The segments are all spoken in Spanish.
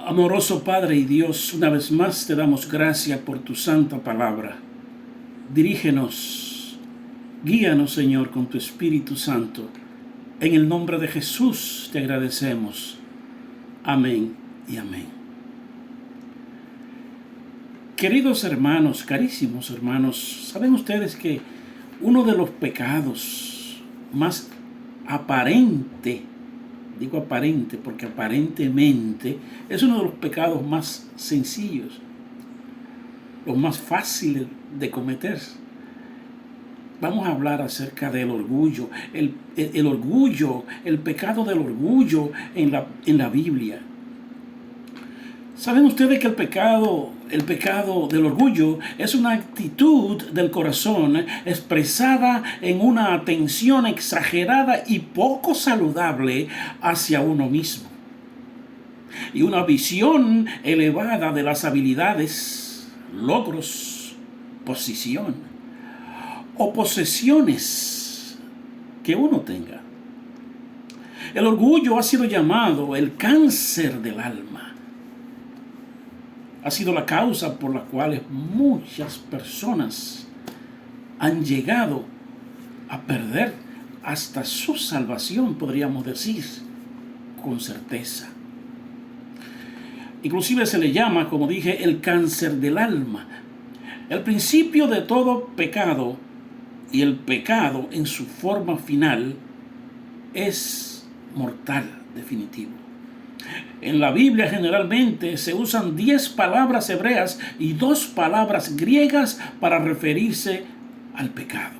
Amoroso Padre y Dios, una vez más te damos gracias por tu santa palabra. Dirígenos, guíanos, Señor, con tu Espíritu Santo. En el nombre de Jesús te agradecemos. Amén y amén. Queridos hermanos, carísimos hermanos, ¿saben ustedes que uno de los pecados más aparente, digo aparente porque aparentemente es uno de los pecados más sencillos, los más fáciles de cometer? Vamos a hablar acerca del orgullo, el orgullo, el pecado del orgullo en la Biblia. ¿Saben ustedes que el pecado del orgullo es una actitud del corazón expresada en una atención exagerada y poco saludable hacia uno mismo? Y una visión elevada de las habilidades, logros, posición o posesiones que uno tenga. El orgullo ha sido llamado el cáncer del alma. Ha sido la causa por la cual muchas personas han llegado a perder hasta su salvación, podríamos decir, con certeza. Inclusive se le llama, como dije, el cáncer del alma. El principio de todo pecado y el pecado en su forma final es mortal, definitivo. En la Biblia generalmente se usan 10 palabras hebreas y 2 palabras griegas para referirse al pecado.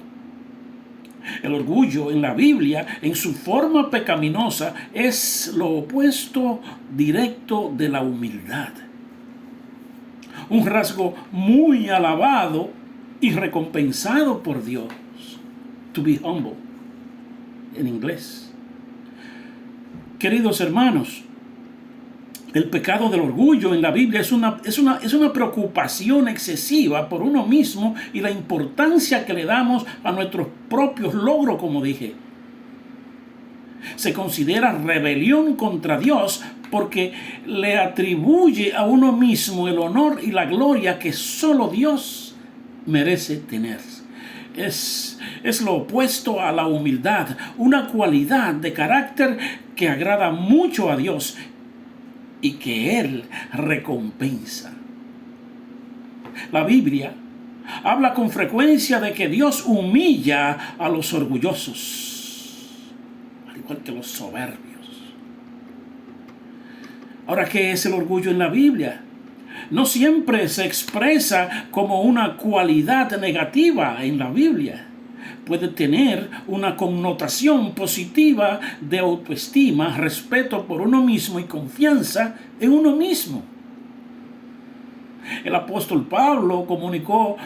El orgullo en la Biblia, en su forma pecaminosa, es lo opuesto directo de la humildad. Un rasgo muy alabado y recompensado por Dios. To be humble, en inglés. Queridos hermanos, el pecado del orgullo en la Biblia es una preocupación excesiva por uno mismo y la importancia que le damos a nuestros propios logros, como dije. Se considera rebelión contra Dios porque le atribuye a uno mismo el honor y la gloria que solo Dios merece tener. Es lo opuesto a la humildad, una cualidad de carácter que agrada mucho a Dios y que Él recompensa. La Biblia habla con frecuencia de que Dios humilla a los orgullosos, al igual que los soberbios. Ahora, ¿qué es el orgullo en la Biblia? No siempre se expresa como una cualidad negativa en la Biblia. Puede tener una connotación positiva de autoestima, respeto por uno mismo y confianza en uno mismo. El apóstol Pablo comunicó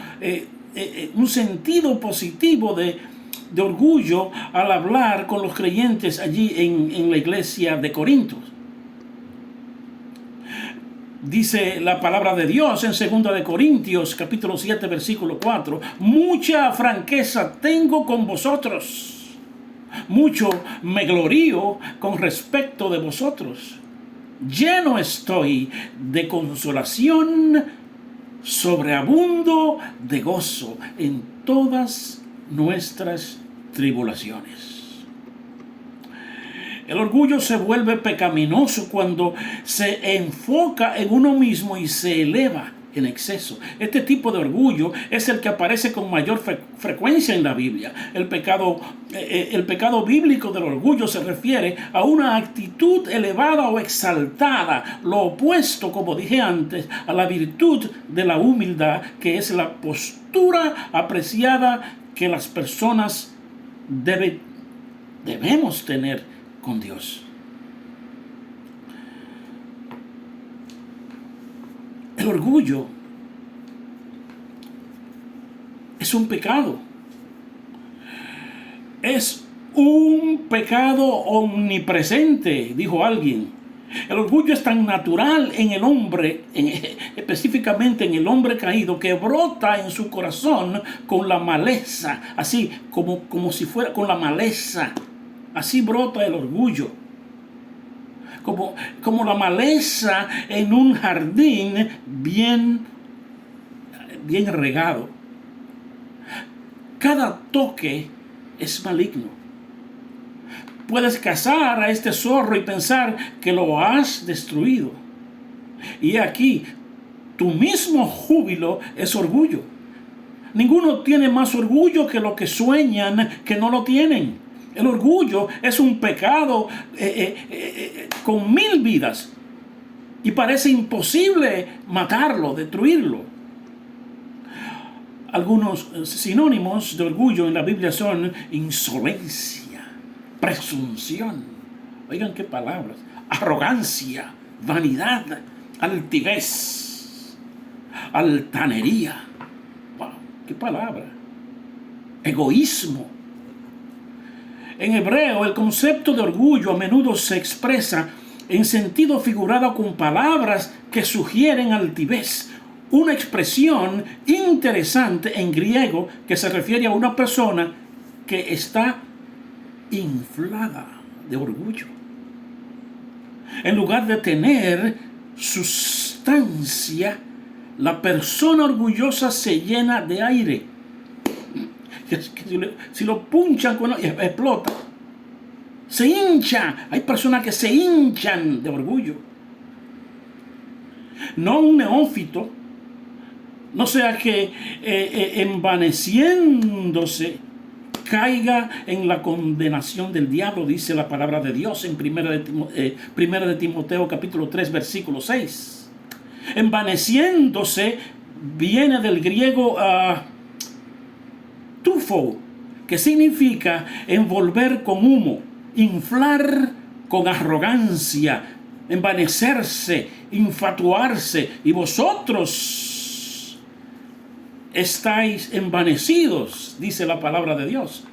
un sentido positivo de orgullo al hablar con los creyentes allí en la iglesia de Corinto. Dice la palabra de Dios en 2 de Corintios, capítulo 7, versículo 4. Mucha franqueza tengo con vosotros. Mucho me glorío con respecto de vosotros. Lleno estoy de consolación, sobreabundo de gozo en todas nuestras tribulaciones. El orgullo se vuelve pecaminoso cuando se enfoca en uno mismo y se eleva en exceso. Este tipo de orgullo es el que aparece con mayor frecuencia en la Biblia. El pecado bíblico del orgullo se refiere a una actitud elevada o exaltada, lo opuesto, como dije antes, a la virtud de la humildad, que es la postura apreciada que las personas debemos tener con Dios. El orgullo es un pecado. Es un pecado omnipresente, dijo alguien. El orgullo es tan natural en el hombre, específicamente en el hombre caído, que brota en su corazón con la maleza, así como si fuera con la maleza. Así brota el orgullo. como la maleza en un jardín bien regado. Cada toque es maligno. Puedes cazar a este zorro y pensar que lo has destruido. Y aquí, tu mismo júbilo es orgullo. Ninguno tiene más orgullo que los que sueñan que no lo tienen. El orgullo es un pecado con 1000 vidas. Y parece imposible matarlo, destruirlo. Algunos sinónimos de orgullo en la Biblia son insolencia, presunción. Oigan qué palabras. Arrogancia, vanidad, altivez, altanería. Wow, qué palabra. Egoísmo. En hebreo, el concepto de orgullo a menudo se expresa en sentido figurado con palabras que sugieren altivez. Una expresión interesante en griego que se refiere a una persona que está inflada de orgullo. En lugar de tener sustancia, la persona orgullosa se llena de aire. Si lo punchan, explota. Se hincha. Hay personas que se hinchan de orgullo. No un neófito, no sea que envaneciéndose caiga en la condenación del diablo, dice la palabra de Dios en 1 de Timoteo capítulo 3 versículo 6. Envaneciéndose viene del griego tufo, que significa envolver con humo, inflar con arrogancia, envanecerse, infatuarse. Y vosotros estáis envanecidos, dice la palabra de Dios.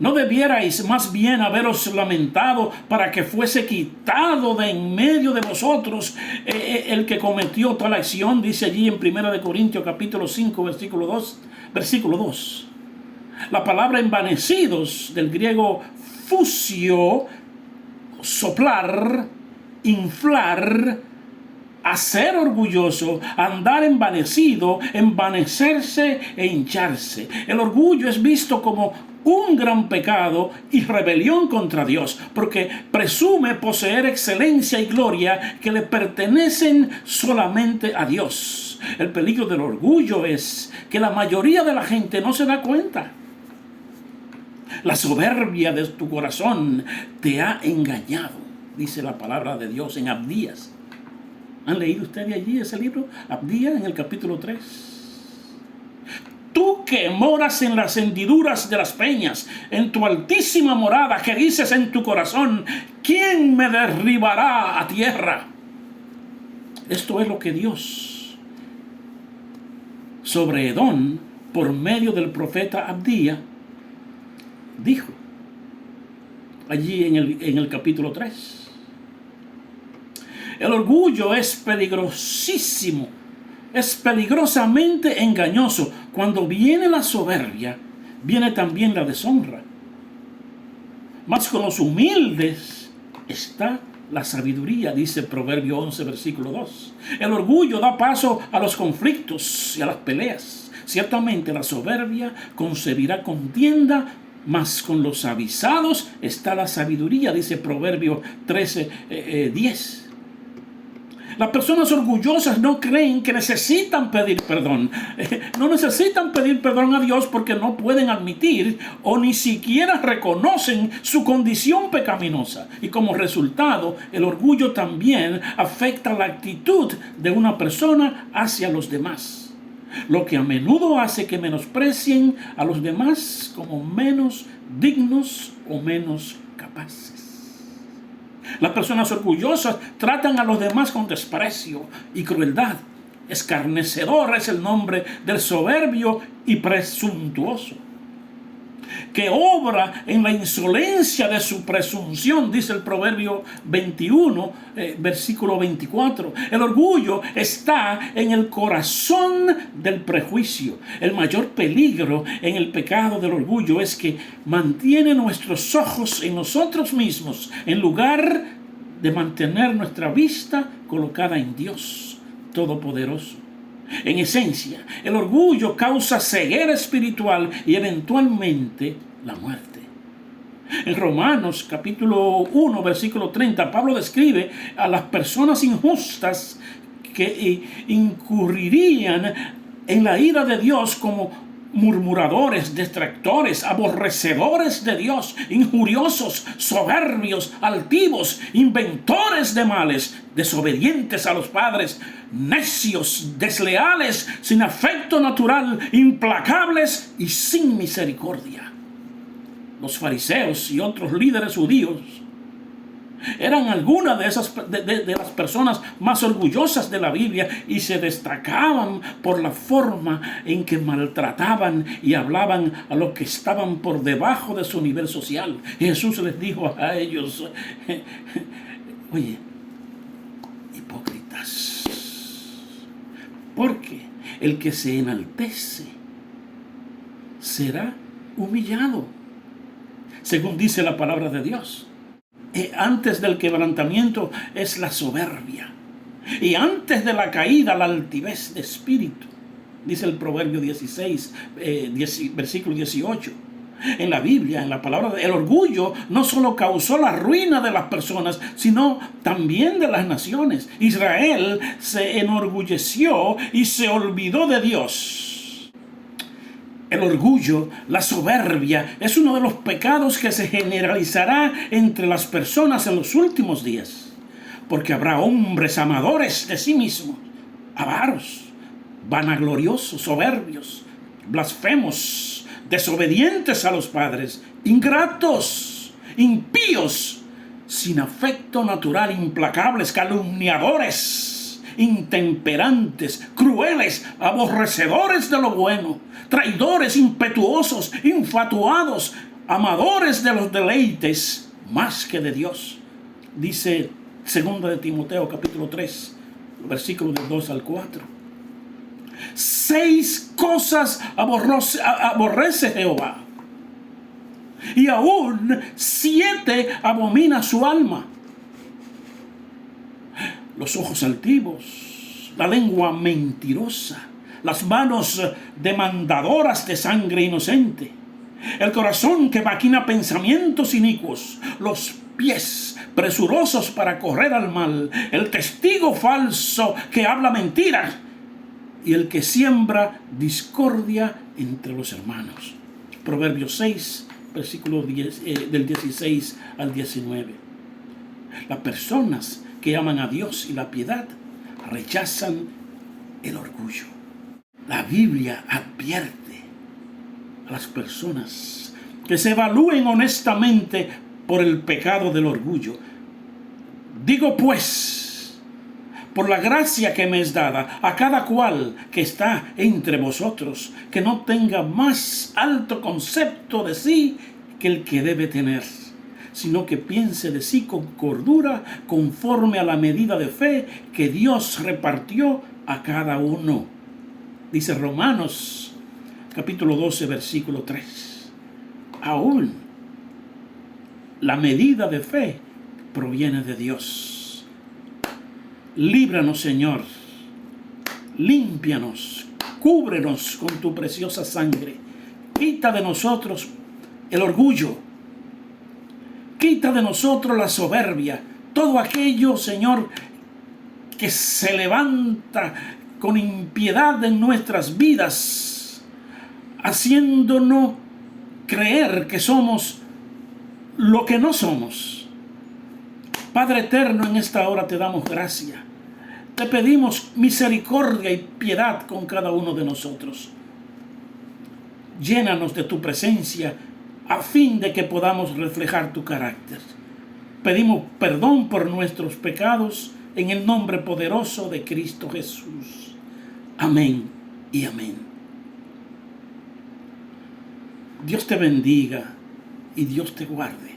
¿No debierais más bien haberos lamentado para que fuese quitado de en medio de vosotros el que cometió tal acción? Dice allí en 1 Corintios capítulo 5 versículo 2. La palabra envanecidos, del griego fusio, soplar, inflar, hacer orgulloso, andar envanecido, envanecerse e hincharse. El orgullo es visto como un gran pecado y rebelión contra Dios, porque presume poseer excelencia y gloria que le pertenecen solamente a Dios. El peligro del orgullo es que la mayoría de la gente no se da cuenta. La soberbia de tu corazón te ha engañado, dice la palabra de Dios en Abdías. ¿Han leído ustedes allí ese libro? Abdías, en el capítulo 3. Tú que moras en las hendiduras de las peñas, en tu altísima morada, que dices en tu corazón, ¿quién me derribará a tierra? Esto es lo que Dios sobre Edom, por medio del profeta Abdías, dijo allí en el capítulo 3. El orgullo es peligrosísimo, es peligrosamente engañoso. Cuando viene la soberbia, viene también la deshonra. Mas con los humildes está la sabiduría, dice Proverbio 11, versículo 2. El orgullo da paso a los conflictos y a las peleas. Ciertamente la soberbia concebirá contienda, mas con los avisados está la sabiduría, dice Proverbio 13, 10. Las personas orgullosas no creen que necesitan pedir perdón. No necesitan pedir perdón a Dios porque no pueden admitir o ni siquiera reconocen su condición pecaminosa. Y como resultado, el orgullo también afecta la actitud de una persona hacia los demás, lo que a menudo hace que menosprecien a los demás como menos dignos o menos capaces. Las personas orgullosas tratan a los demás con desprecio y crueldad. Escarnecedor es el nombre del soberbio y presuntuoso, que obra en la insolencia de su presunción, dice el Proverbio 21, versículo 24. El orgullo está en el corazón del prejuicio. El mayor peligro en el pecado del orgullo es que mantiene nuestros ojos en nosotros mismos en lugar de mantener nuestra vista colocada en Dios Todopoderoso. En esencia, el orgullo causa ceguera espiritual y eventualmente la muerte. En Romanos capítulo 1, versículo 30, Pablo describe a las personas injustas que incurrirían en la ira de Dios como murmuradores, detractores, aborrecedores de Dios, injuriosos, soberbios, altivos, inventores de males, desobedientes a los padres, necios, desleales, sin afecto natural, implacables y sin misericordia. Los fariseos y otros líderes judíos eran algunas de las personas más orgullosas de la Biblia y se destacaban por la forma en que maltrataban y hablaban a los que estaban por debajo de su nivel social. Y Jesús les dijo a ellos, oye, hipócritas, porque el que se enaltece será humillado, según dice la palabra de Dios. Antes del quebrantamiento es la soberbia, y antes de la caída la altivez de espíritu, dice el Proverbio 16, versículo 18. En la Biblia, en la palabra, el orgullo no solo causó la ruina de las personas, sino también de las naciones. Israel se enorgulleció y se olvidó de Dios. El orgullo, la soberbia, es uno de los pecados que se generalizará entre las personas en los últimos días, porque habrá hombres amadores de sí mismos, avaros, vanagloriosos, soberbios, blasfemos, desobedientes a los padres, ingratos, impíos, sin afecto natural, implacables, calumniadores, intemperantes, crueles, aborrecedores de lo bueno, traidores, impetuosos, infatuados, amadores de los deleites más que de Dios. Dice 2 de Timoteo capítulo 3, versículos del 2 al 4. 6 cosas aborrece Jehová, y aún 7 abomina su alma: los ojos altivos, la lengua mentirosa, las manos demandadoras de sangre inocente, el corazón que maquina pensamientos inicuos, los pies presurosos para correr al mal, el testigo falso que habla mentiras y el que siembra discordia entre los hermanos. Proverbios 6, versículo del 16 al 19. Las personas que aman a Dios y la piedad rechazan el orgullo. La Biblia advierte a las personas que se evalúen honestamente por el pecado del orgullo. Digo pues, por la gracia que me es dada, a cada cual que está entre vosotros, que no tenga más alto concepto de sí que el que debe tener, sino que piense de sí con cordura, conforme a la medida de fe que Dios repartió a cada uno. Dice Romanos capítulo 12, versículo 3. Aún la medida de fe proviene de Dios. Líbranos, Señor, límpianos, cúbrenos con tu preciosa sangre. Quita de nosotros el orgullo, quita de nosotros la soberbia, todo aquello, Señor, que se levanta con impiedad en nuestras vidas, haciéndonos creer que somos lo que no somos. Padre eterno, en esta hora te damos gracia. Te pedimos misericordia y piedad con cada uno de nosotros. Llénanos de tu presencia a fin de que podamos reflejar tu carácter. Pedimos perdón por nuestros pecados en el nombre poderoso de Cristo Jesús. Amén y amén. Dios te bendiga y Dios te guarde.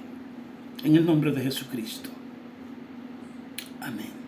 En el nombre de Jesucristo. Amén.